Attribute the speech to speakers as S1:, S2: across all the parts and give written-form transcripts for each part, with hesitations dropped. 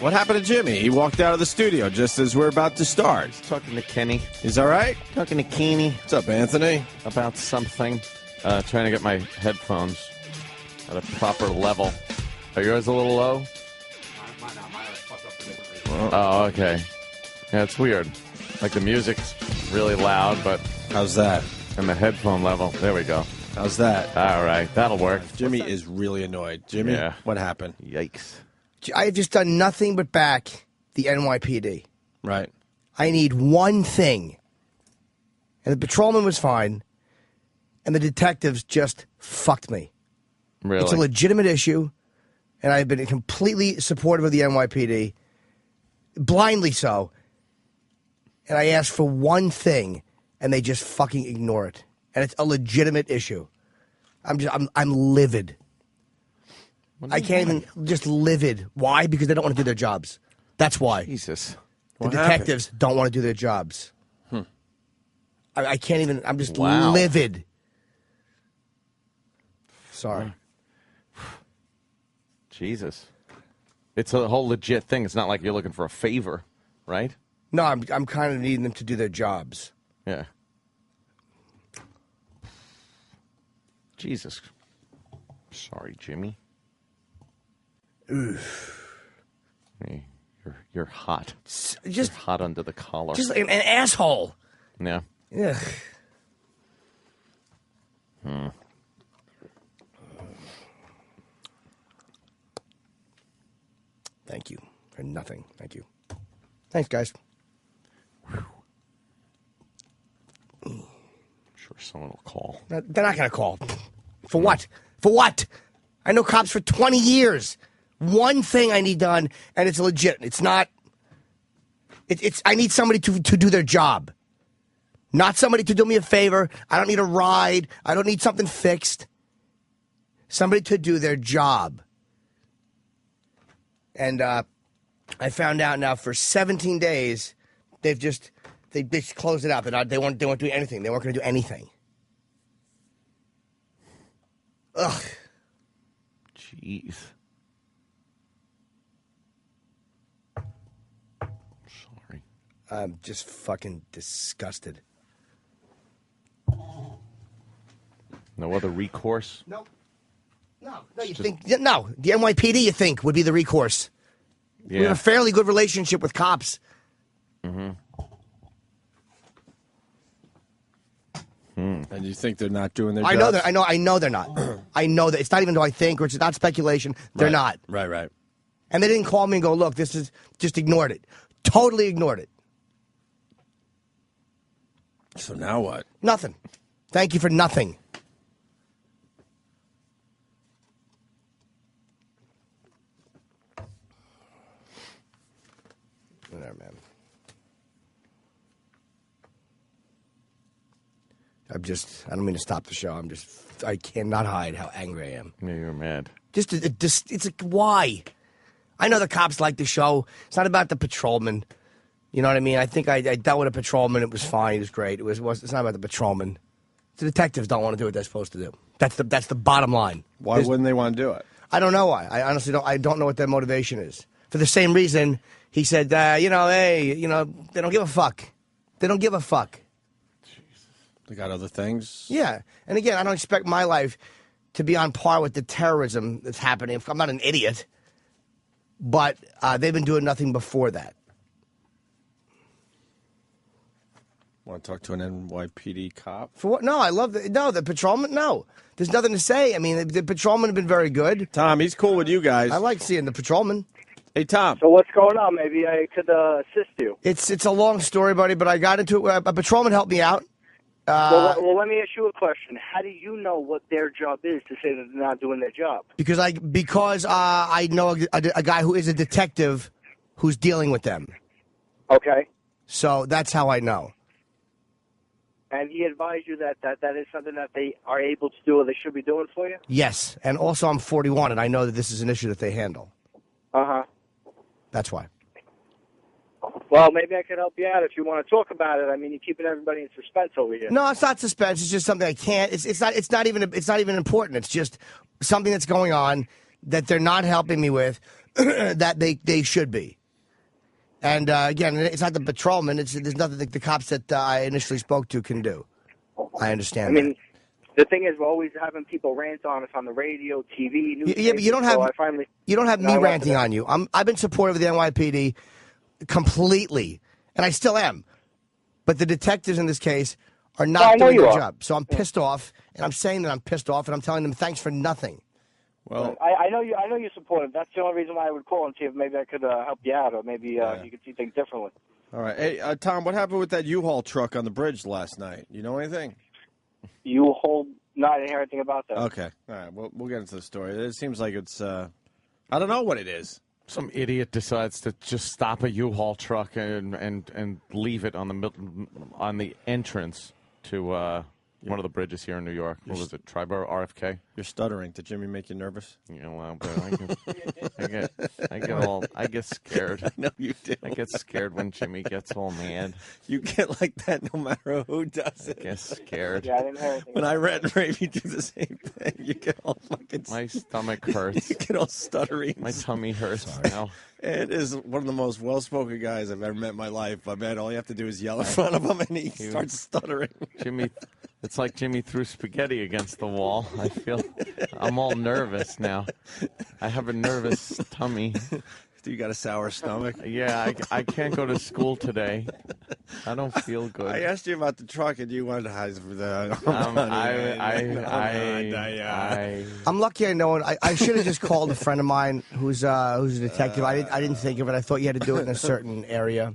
S1: What happened to Jimmy? He walked out of the studio just as we're about to start.
S2: Talking to Kenny.
S1: He's all right?
S2: Talking to Kenny.
S1: What's up, Anthony?
S2: About something. Trying to get my headphones at a proper level. Are yours a little low? Oh, okay. Yeah, it's weird. Like the music's really loud, but...
S1: How's that?
S2: And the headphone level. There we go.
S1: How's that?
S2: All right. That'll work.
S1: Jimmy is really annoyed. Jimmy,
S2: Yeah.
S1: What happened?
S2: Yikes.
S3: I've just done nothing but back the NYPD.
S1: Right.
S3: I need one thing. And the patrolman was fine, and the detectives just fucked me.
S2: Really?
S3: It's a legitimate issue, and I've been completely supportive of the NYPD, blindly so. And I asked for one thing, and they just fucking ignore it. And it's a legitimate issue. I'm livid. I can't even, just livid. Why? Because they don't want to do their jobs. That's why.
S2: Jesus.
S3: The
S1: What
S3: detectives don't want to do their jobs. I can't even, I'm just
S2: Wow.
S3: livid. Sorry.
S2: Jesus. It's a whole legit thing. It's not like you're looking for a favor, right?
S3: No, I'm kind of needing them to do their jobs.
S2: Yeah. Jesus. Sorry, Jimmy. Hey, you're hot.
S3: Just
S2: You're hot under the collar.
S3: like an asshole.
S2: Yeah.
S3: Ugh. Thank you for nothing. Thank you. Thanks, guys.
S2: I'm sure someone will call.
S3: They're not going to call. For what? For what? I know cops for 20 years. One thing I need done, and it's legit. It's not. I need somebody to do their job. Not somebody to do me a favor. I don't need a ride. I don't need something fixed. Somebody to do their job. And I found out now for 17 days, they just closed it out. They weren't doing anything. They weren't going to do anything. Ugh.
S2: Jeez. Sorry.
S3: I'm just fucking disgusted.
S2: No other recourse?
S3: No, you think no? The NYPD, you think, would be the recourse?
S2: Yeah.
S3: We have a fairly good relationship with cops.
S1: And you think they're not doing their
S3: I
S1: jobs?
S3: know they're not. I know that it's not even though I think, or it's not speculation. They're not.
S1: Right.
S3: And they didn't call me and go, look, this is just ignored it. Totally ignored it.
S1: So now what?
S3: Nothing. Thank you for nothing. Whatever, man. I don't mean to stop the show. I cannot hide how angry I am.
S2: Yeah, you're mad.
S3: It's like, why? I know the cops like the show. It's not about the patrolman. You know what I mean? I think I dealt with a patrolman. It was fine. It was great. It's not about the patrolman. The detectives don't want to do what they're supposed to do. That's the bottom line.
S1: Why wouldn't they want to do it?
S3: I don't know why. I honestly don't. I don't know what their motivation is. For the same reason, he said, they don't give a fuck. They don't give a fuck.
S1: They got other things?
S3: Yeah. And again, I don't expect my life to be on par with the terrorism that's happening. I'm not an idiot. But they've been doing nothing before that.
S1: Want to talk to an NYPD cop?
S3: For what? No, I love the patrolman. No. There's nothing to say. I mean, the patrolman have been very good.
S1: Tom, he's cool with you guys.
S3: I like seeing the patrolman.
S1: Hey, Tom.
S4: So what's going on? Maybe I could assist you.
S3: It's a long story, buddy, but I got into it. A patrolman helped me out.
S4: Well, let me ask you a question. How do you know what their job is to say that they're not doing their job?
S3: Because I know a guy who is a detective who's dealing with them.
S4: Okay.
S3: So that's how I know.
S4: And he advised you that is something that they are able to do or they should be doing for you?
S3: Yes, and also I'm 41, and I know that this is an issue that they handle.
S4: Uh-huh.
S3: That's why.
S4: Well, maybe I could help you out if you want to talk about it. I mean, you're keeping everybody in suspense over here.
S3: No, it's not suspense. It's just something I can't. It's not even important. It's just something that's going on that they're not helping me with. that they should be. And again, it's not the patrolman. There's nothing that the cops that I initially spoke to can do. I understand.
S4: I mean, the thing is, we're always having people rant on us on the radio, TV, news.
S3: Yeah, but you don't have
S4: so
S3: you don't have me ranting on you. I've been supportive of the NYPD completely, and I still am. But the detectives in this case are not doing their job. So I'm pissed off, and I'm saying that I'm pissed off, and I'm telling them thanks for nothing.
S4: Well, I know you support him. That's the only reason why I would call and see if maybe I could help you out, or maybe you could see things differently.
S1: All right. Hey, Tom, what happened with that U-Haul truck on the bridge last night? You know anything?
S4: U-Haul? No, I didn't hear anything about that.
S1: Okay. All right. We'll get into the story. It seems like it's, I don't know what it is.
S2: Some idiot decides to just stop a U-Haul truck and leave it on the entrance to one of the bridges here in New York. What was it? Triborough, RFK?
S1: You're stuttering. Did Jimmy make you nervous?
S2: Yeah, well, but I get scared.
S1: I know you do.
S2: I get scared when Jimmy gets all mad.
S1: You get like that no matter who does it.
S2: I get scared.
S4: Yeah, I didn't hear anything.
S1: When I rant and rave, you do the same thing. You get all fucking...
S2: My stomach hurts.
S1: You get all stuttery.
S2: My tummy hurts now.
S1: It is one of the most well-spoken guys I've ever met in my life. But, man, all you have to do is yell in front of him, and he starts stuttering.
S2: Jimmy, it's like Jimmy threw spaghetti against the wall. I feel I'm all nervous now. I have a nervous tummy.
S1: You got a sour stomach?
S2: Yeah, I can't go to school today. I don't feel good.
S1: I asked you about the truck, and you wanted to hide for the...
S3: I'm lucky I know it. I should have just called a friend of mine who's a detective. I didn't think of it. I thought you had to do it in a certain area.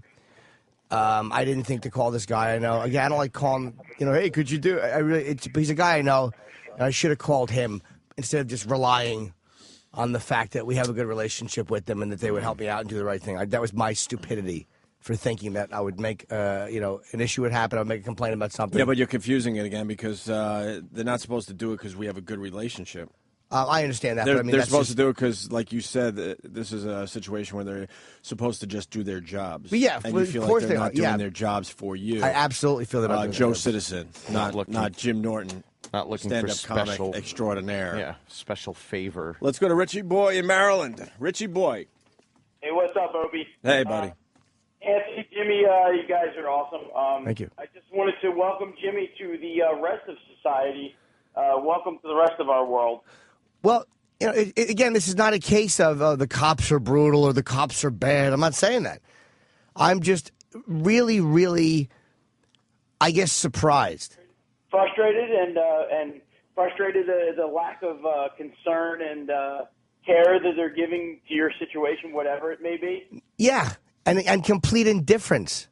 S3: I didn't think to call this guy I know. Again, I don't like calling, hey, could you do it? He's a guy I know, and I should have called him instead of just relying on the fact that we have a good relationship with them and that they would help me out and do the right thing. That was my stupidity for thinking that I would make, an issue would happen. I would make a complaint about something.
S1: Yeah, but you're confusing it again because they're not supposed to do it because we have a good relationship.
S3: I understand that.
S1: They're,
S3: but I mean,
S1: they're supposed to do it because, like you said, this is a situation where they're supposed to just do their jobs.
S3: But yeah,
S1: and you feel
S3: of course
S1: like they're not doing
S3: yeah.
S1: their jobs for you.
S3: I absolutely feel that.
S1: Joe Citizen, not Jim Norton.
S2: Not looking for
S1: stand-up
S2: special
S1: comic extraordinaire.
S2: Yeah, special favor.
S1: Let's go to Richie Boy in Maryland. Richie Boy.
S5: Hey, what's up, Opie?
S1: Hey, buddy.
S5: Anthony, Jimmy, you guys are awesome.
S3: Thank you.
S5: I just wanted to welcome Jimmy to the rest of society. Welcome to the rest of our world.
S3: Well, again, this is not a case of the cops are brutal or the cops are bad. I'm not saying that. I'm just really, really, I guess, surprised.
S5: Frustrated and frustrated the lack of concern and care that they're giving to your situation, whatever it may be.
S3: Yeah, and complete indifference.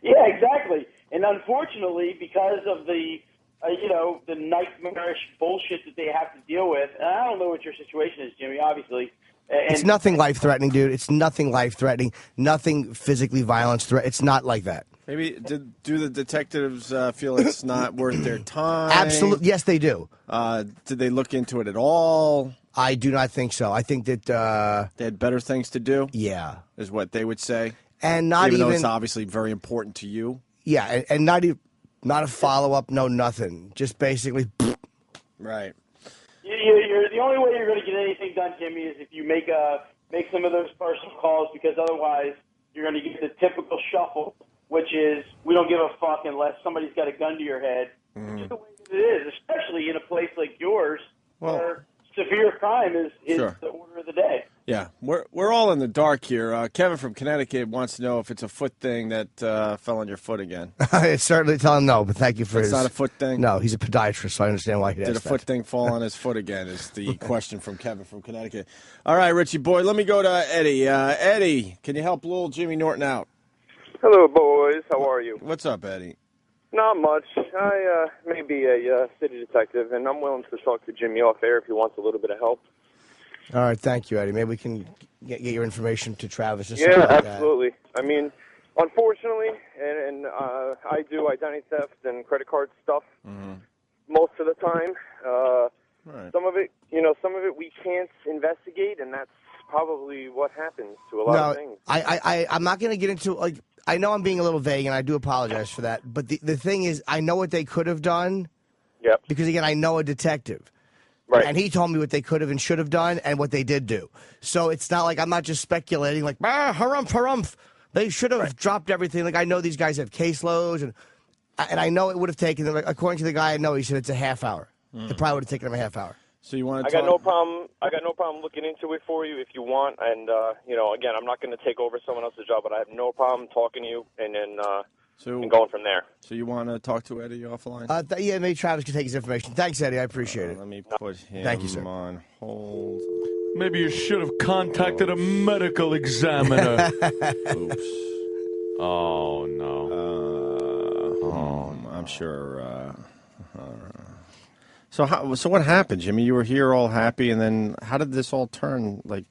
S5: Yeah, exactly. And unfortunately, because of the the nightmarish bullshit that they have to deal with, and I don't know what your situation is, Jimmy, obviously.
S3: It's nothing life-threatening, dude. It's nothing life-threatening, nothing physically violence. It's not like that.
S1: Maybe do the detectives feel it's not worth their time?
S3: Absolutely. Yes, they do.
S1: Did they look into it at all?
S3: I do not think so. I think that
S1: they had better things to do.
S3: Yeah,
S1: is what they would say.
S3: And not
S1: even though it's obviously very important to you.
S3: Yeah, and not a follow-up, no nothing. Just basically.
S1: Right.
S5: You're the only way you're going to get anything done, Jimmy, is if you make some of those personal calls, because otherwise you're going to get the typical shuffle, which is we don't give a fuck unless somebody's got a gun to your head. Which is the way that it is, especially in a place like yours, where severe crime is
S1: sure.
S5: the order of the day.
S1: Yeah, we're all in the dark here. Kevin from Connecticut wants to know if it's a foot thing that fell on your foot again.
S3: I certainly tell him no, but thank you for
S1: It's not a foot thing?
S3: No, he's a podiatrist, so I understand why he
S1: Did a foot thing fall on his foot again is the question from Kevin from Connecticut. All right, Richie Boy, let me go to Eddie. Eddie, can you help little Jimmy Norton out?
S6: Hello, boys. How are you?
S1: What's up, Eddie?
S6: Not much. I may be a city detective, and I'm willing to talk to Jimmy off air if he wants a little bit of help.
S3: All right, thank you, Eddie. Maybe we can get your information to Travis. Or
S6: yeah,
S3: like
S6: absolutely. I mean, unfortunately, and I do identity theft and credit card stuff most of the time.
S1: Right.
S6: Some of it we can't investigate, and that's probably what happens to a lot of things.
S3: I'm not going to get into, like, I know I'm being a little vague, and I do apologize for that. But the thing is, I know what they could have done.
S6: Yep.
S3: Because, again, I know a detective.
S6: Right.
S3: And he told me what they could have and should have done and what they did do. So it's not like I'm not just speculating like, harumph, harumph. They should have dropped everything. Like, I know these guys have caseloads, and I know it would have taken them, like, according to the guy I know, he said it's a half hour. It probably would have taken them a half hour.
S1: So you want to
S6: I got no problem looking into it for you if you want. And, again, I'm not going to take over someone else's job, but I have no problem talking to you and then and going from there.
S1: So you want to talk to Eddie offline?
S3: Yeah, maybe Travis can take his information. Thanks, Eddie. I appreciate it.
S1: Let me put him
S3: Thank you, sir.
S1: on hold.
S2: Maybe you should have contacted a medical examiner.
S1: Oops.
S2: Oh, no.
S1: I'm sure. So what happened, Jimmy? You were here all happy, and then how did this all turn? Like,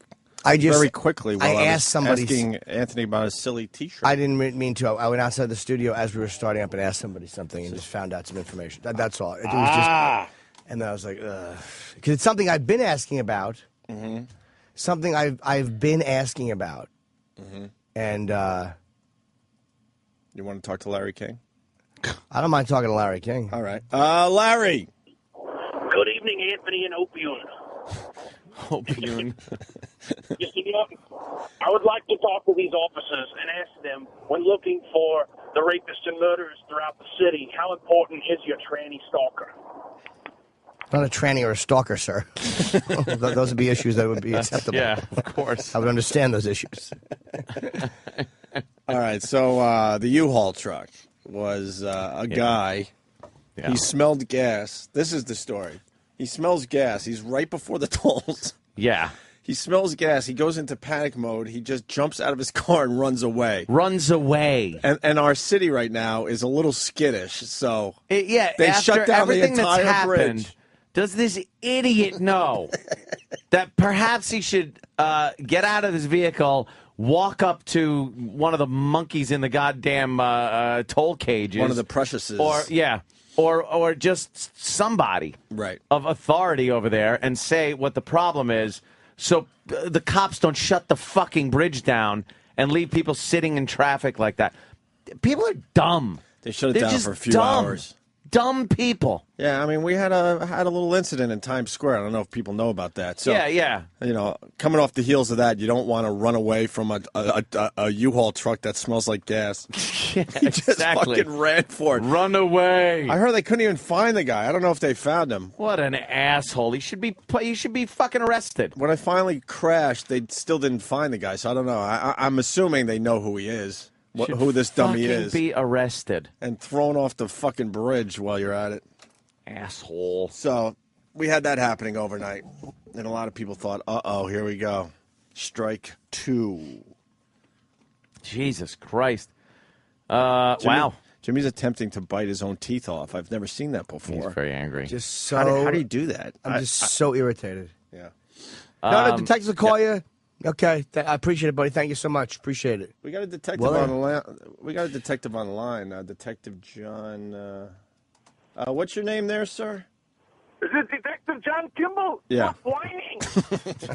S1: very quickly. While I
S3: asked somebody,
S1: asking Anthony about his silly T-shirt.
S3: I didn't mean to. I went outside the studio as we were starting up and asked somebody something, and just found out some information. That's all. It was just, and then I was like, because it's something I've been asking about.
S1: Mm-hmm.
S3: Something I've been asking about, and
S1: you want to talk to Larry King?
S3: I don't mind talking to Larry King.
S1: All right, Larry.
S7: Good evening, Anthony and Opie.
S2: Opie.
S7: I would like to talk to these officers and ask them, when looking for the rapists and murderers throughout the city, how important is your tranny stalker?
S3: Not a tranny or a stalker, sir. Those would be issues that would be acceptable.
S2: Yeah, of course.
S3: I would understand those issues.
S1: All right, so the U-Haul truck was a guy.
S2: Yeah.
S1: He smelled gas. This is the story. He smells gas. He's right before the tolls.
S2: Yeah.
S1: He smells gas. He goes into panic mode. He just jumps out of his car and runs away. And our city right now is a little skittish. So they shut down the entire bridge.
S2: Does this idiot know that perhaps he should get out of his vehicle, walk up to one of the monkeys in the goddamn toll cages,
S1: One of the preciouses.
S2: or just somebody of authority over there and say what the problem is, so the cops don't shut the fucking bridge down and leave people sitting in traffic like that. People are dumb.
S1: They shut it
S2: They're
S1: down
S2: just
S1: for a few
S2: dumb.
S1: hours.
S2: Dumb people.
S1: Yeah, I mean, we had a little incident in Times Square. I don't know if people know about that. So,
S2: yeah.
S1: You know, coming off the heels of that, you don't want to run away from a U-Haul truck that smells like gas.
S2: Yeah,
S1: He just fucking ran for it.
S2: Run away.
S1: I heard they couldn't even find the guy. I don't know if they found him.
S2: What an asshole. He should be fucking arrested.
S1: When I finally crashed, they still didn't find the guy. So I don't know. I'm assuming they know who he is. Who this dummy is.
S2: Be arrested
S1: and thrown off the fucking bridge while you're at it.
S2: Asshole.
S1: So we had that happening overnight, and a lot of people thought, "Uh-oh, here we go, strike two."
S2: Jesus Christ! Wow.
S1: Jimmy's attempting to bite his own teeth off. I've never seen that before.
S2: He's very angry.
S3: Just so.
S1: How do you do that?
S3: I'm just so irritated.
S1: Yeah.
S3: No, the detectives will call you. Okay, I appreciate it, buddy. Thank you so much. Appreciate it.
S1: We got a detective on the line. We got a detective on the line. Detective John. What's your name there, sir?
S7: Is it Detective John Kimball?
S1: Yeah.
S7: Stop whining.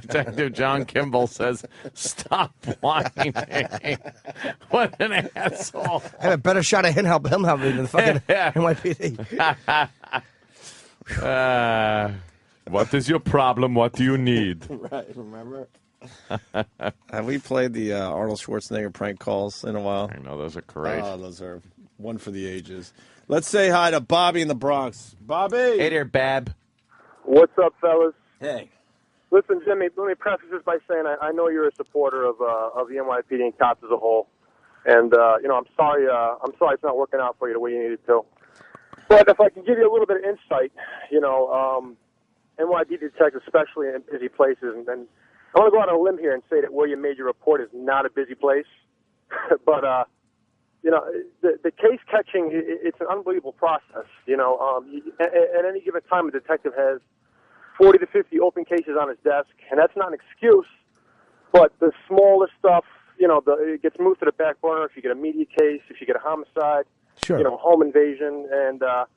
S2: Detective John Kimball says, "Stop whining." What an asshole!
S3: I have a better shot at him helping me than the fucking NYPD.
S2: What is your problem? What do you need?
S1: Right. Remember. Have we played the Arnold Schwarzenegger prank calls in a while?
S2: I know those are great.
S1: Oh, those are one for the ages. Let's say hi to Bobby in the Bronx. Bobby!
S2: Hey there, Bab.
S6: What's up, fellas?
S1: Hey.
S6: Listen, Jimmy, let me preface this by saying I know you're a supporter of the NYPD and cops as a whole. And, I'm sorry it's not working out for you the way you needed to. But if I can give you a little bit of insight, NYPD detectives, especially in busy places, and I want to go out on a limb here and say that where you made your report is not a busy place. But, the case catching, it's an unbelievable process. At any given time, a detective has 40 to 50 open cases on his desk, and that's not an excuse, but the smallest stuff, it gets moved to the back burner if you get a media case, if you get a homicide, home invasion, and a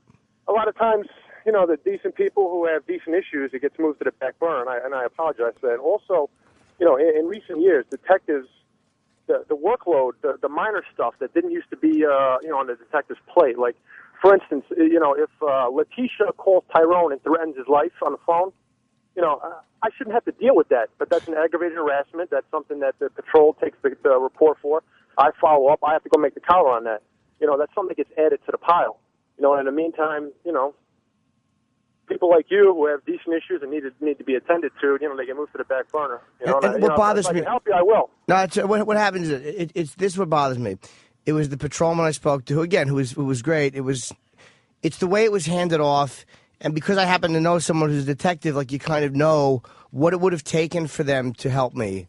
S6: lot of times, the decent people who have decent issues, it gets moved to the back burner, and I apologize for that. Also, in recent years, detectives, the workload, the minor stuff that didn't used to be, on the detective's plate. Like, for instance, if Letitia calls Tyrone and threatens his life on the phone, I shouldn't have to deal with that. But that's an aggravated harassment. That's something that the patrol takes the report for. I follow up. I have to go make the collar on that. That's something that gets added to the pile. And in the meantime, people like you who have decent issues and need to be attended to, they get moved to the back burner.
S3: And what bothers me?
S6: If I can help you, I will.
S3: No, what happens is this is what bothers me. It was the patrolman I spoke to, who was great. It's the way it was handed off, and because I happen to know someone who's a detective, like you kind of know what it would have taken for them to help me,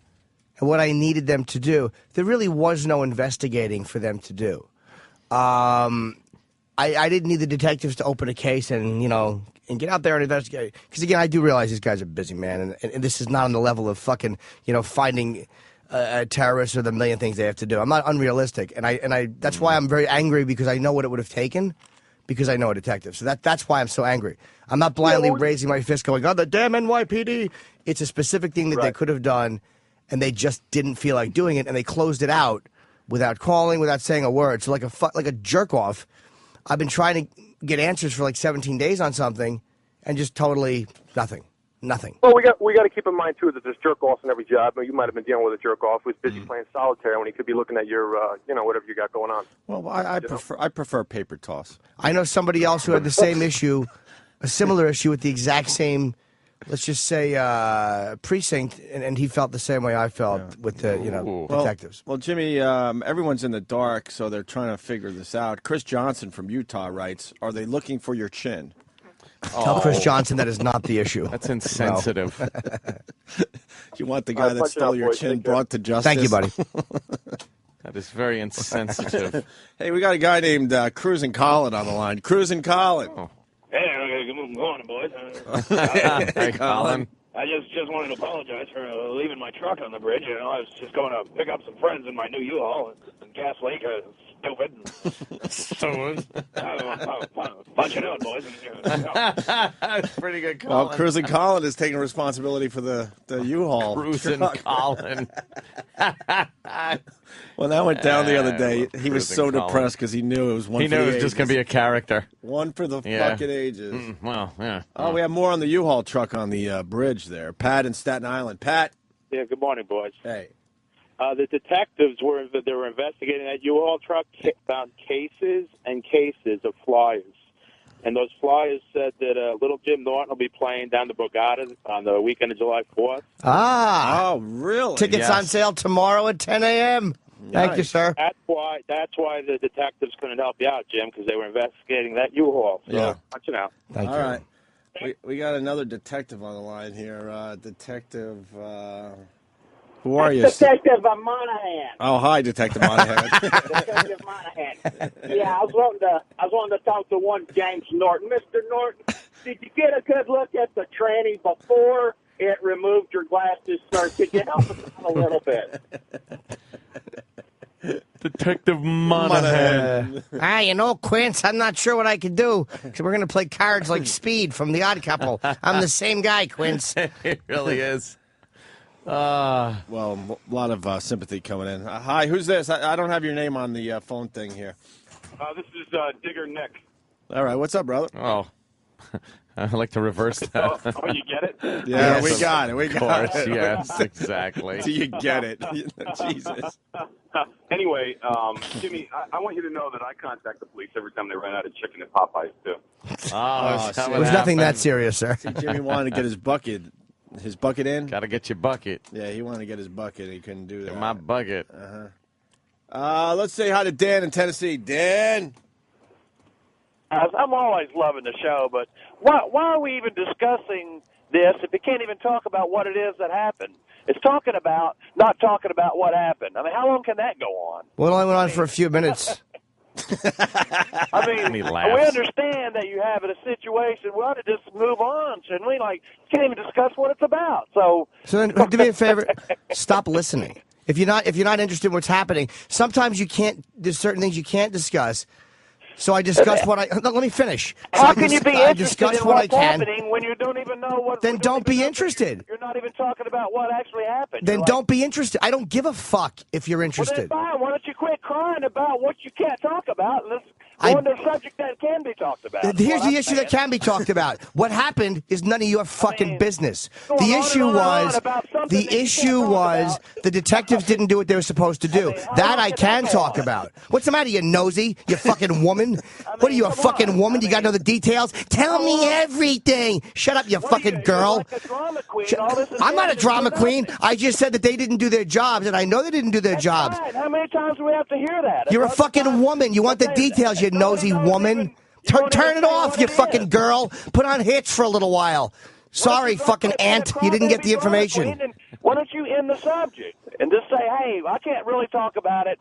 S3: and what I needed them to do. There really was no investigating for them to do. I didn't need the detectives to open a case and get out there and investigate. Because again, I do realize these guys are busy, man, and this is not on the level of fucking finding terrorists or the million things they have to do. I'm not unrealistic, and I that's why I'm very angry, because I know what it would have taken, because I know a detective. So that's why I'm so angry. I'm not blindly raising my fist going, "Oh, the damn NYPD!" It's a specific thing that they could have done, and they just didn't feel like doing it, and they closed it out without calling, without saying a word. So like a jerk off, I've been trying to get answers for like 17 days on something, and just totally nothing.
S6: Well, we got to keep in mind too that there's jerk offs in every job. You might have been dealing with a jerk off who's busy playing solitaire when he could be looking at your, whatever you got going on.
S1: Well, I prefer paper toss.
S3: I know somebody else who had the same issue, a similar issue with the exact same, let's just say, precinct, and he felt the same way I felt with the detectives.
S1: Well, Jimmy, everyone's in the dark, so they're trying to figure this out. Chris Johnson from Utah writes, "Are they looking for your chin?"
S3: Tell Chris Johnson that is not the issue.
S2: That's insensitive.
S1: You want the guy that stole your chin brought to justice?
S3: Thank you, buddy.
S2: That is very insensitive.
S1: Hey, we got a guy named Cruisin' Colin on the line. Cruisin' Colin.
S7: Oh. Hey, good morning, boys.
S2: Hey, Colin.
S7: I just wanted to apologize for leaving my truck on the bridge. I was just going to pick up some friends in my new U-Haul in Gas Lake. Stupid.
S2: Stupid.
S7: Punch it out, boys.
S2: That's pretty good, Colin.
S1: Well, Cruisin' Colin is taking responsibility for the U-Haul.
S2: Cruisin' Colin.
S1: When that went down the other day, he was so depressed because he knew it was one.
S2: He knew it was just going to be a character.
S1: One for the fucking ages.
S2: Well, yeah.
S1: Oh, we have more on the U-Haul truck on the bridge there. Pat in Staten Island. Pat.
S8: Yeah. Good morning, boys.
S1: Hey.
S8: The detectives were investigating that U-Haul truck, found cases and cases of flyers. And those flyers said that little Jim Norton will be playing down the Borgata on the weekend of July 4th.
S3: Ah.
S1: Oh, really?
S3: Tickets on sale tomorrow at 10 a.m. Nice. Thank you, sir.
S8: That's why the detectives couldn't help you out, Jim, because they were investigating that U-Haul. So, watch it out.
S3: Thank you.
S1: All right. We got another detective on the line here. Detective... Who are you?
S9: Detective Monahan.
S1: Oh, hi, Detective Monahan.
S9: Detective Monahan. Yeah, I was wanting to talk to one James Norton. Mr. Norton, did you get a good look at the tranny before it removed your glasses, sir? Could you help us out a little bit?
S2: Detective Monahan.
S3: Quince, I'm not sure what I could do, because we're going to play cards like Speed from The Odd Couple. I'm the same guy, Quince.
S2: It really is.
S1: Well, a lot of sympathy coming in. Hi, who's this? I don't have your name on the phone thing here.
S8: This is Digger Nick.
S1: All right, what's up, brother?
S2: Oh, I'd like to reverse that.
S8: Oh, you get it?
S1: Yeah, yes. We got it.
S2: Of course, yes, exactly.
S1: Do you get it? Jesus.
S8: Anyway, Jimmy, I want you to know that I contact the police every time they run out of chicken at Popeyes, too.
S3: It was nothing that serious, sir.
S1: See, Jimmy wanted to get his bucket in.
S2: Got to get your bucket.
S1: Yeah, he wanted to get his bucket. He couldn't do that.
S2: Get my bucket.
S1: Let's say hi to Dan in Tennessee. Dan.
S10: I'm always loving the show, but why are we even discussing this if we can't even talk about what it is that happened? It's not talking about what happened. I mean, how long can that go on?
S3: Well, it only went on for a few minutes.
S10: I mean, we understand that you have a situation. We ought to just move on, shouldn't we? Like, can't even discuss what it's about. So
S3: then, do me a favor. Stop listening. If you're not interested in what's happening, sometimes you can't. There's certain things you can't discuss. So I discussed what I. Let me finish.
S10: How can you be interested in what's
S3: happening
S10: when you don't even know what?
S3: Then don't be interested.
S10: You're not even talking about what actually happened.
S3: Then don't be interested. I don't give a fuck if you're interested.
S10: Well, then fine. Why don't you quit crying about what you can't talk about? And On the subject that can be talked about.
S3: Here's the issue that can be talked about. What happened is none of your fucking business. The issue was the detectives didn't do what they were supposed to do. That I can talk about. What's the matter, you nosy? You fucking woman? What are you, a fucking woman? You got to know the details? Tell me everything. Shut up, you fucking girl. I'm not a drama queen. I just said that they didn't do their jobs, and I know they didn't do their jobs.
S10: Right. How many times do we have to hear that?
S3: You're a fucking woman. You want the details, you nosy woman. Turn it off, you fucking girl. Put on hits for a little while. Sorry, fucking ant. You didn't get the information.
S10: Why don't you end the subject and just say, hey, I can't really talk about it.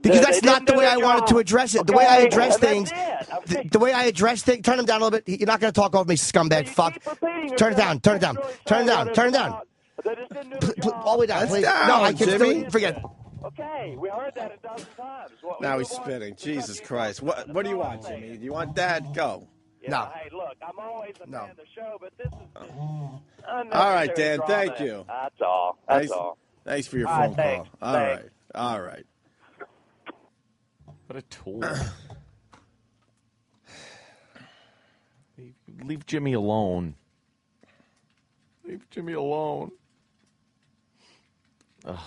S3: Because that's not the way I wanted to address it. The way I address things, the way I address things, turn them down a little bit. You're not going to talk over me, scumbag fuck. Turn it down, turn it down, turn it down, turn it down. All the way down, please. No, I can still forget.
S10: Okay, we heard that a dozen times.
S1: Now he's spitting. Jesus Christ. What do you want, Jimmy? Do you want Dad? Go.
S10: Yeah, no. Hey, look, I'm always a fan of the show, but this is
S1: all right, Dan. Thank you.
S10: That's all. That's all.
S1: Thanks for your phone call. All right. All right.
S2: What a tool. Leave Jimmy alone. Leave Jimmy alone. Ugh.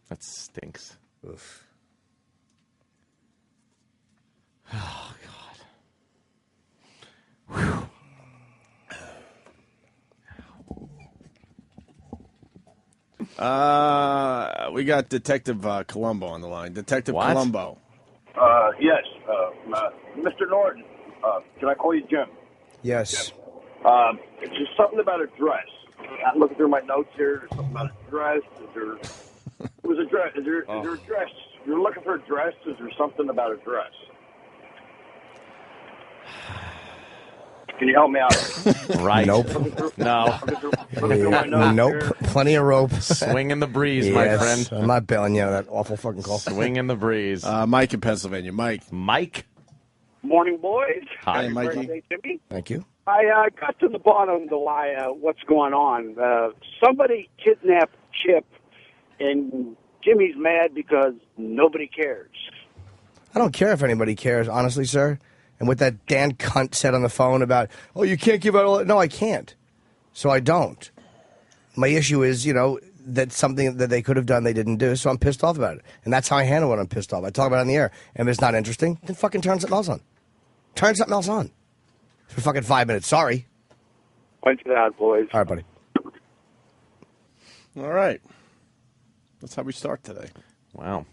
S2: That stinks. Oof. Oh, God. Whew.
S1: We got Detective Columbo on the line. Detective Columbo.
S11: Yes. Mr. Norton, can I call you Jim?
S3: Yes.
S11: It's just something about a dress. I'm looking through my notes here. There's something about a dress. Is there a dress? Is there a dress? You're looking for a dress. Is there something about a dress? Can you help me out?
S2: Right.
S3: Nope.
S2: No.
S3: Nope. Plenty of rope.
S2: Swing in the breeze, my friend.
S3: I'm not bailing you out of that awful fucking call.
S2: Swing in the breeze.
S1: Mike in Pennsylvania. Mike.
S9: Morning, boys.
S2: Hi,
S1: hey, Mikey.
S9: Jimmy.
S3: Thank you.
S9: I got to the bottom of the lie. What's going on? Somebody kidnapped Chip, and Jimmy's mad because nobody cares.
S3: I don't care if anybody cares, honestly, sir. And what that Dan cunt said on the phone about, oh, you can't give out all that. No, I can't. So I don't. My issue is, that's something that they could have done they didn't do, so I'm pissed off about it. And that's how I handle when I'm pissed off. I talk about it on the air. And if it's not interesting, then fucking turn something else on. Turn something else on. For fucking 5 minutes. Sorry.
S9: Punch it out, boys.
S3: All right, buddy.
S1: All right. That's how we start today.
S2: Wow.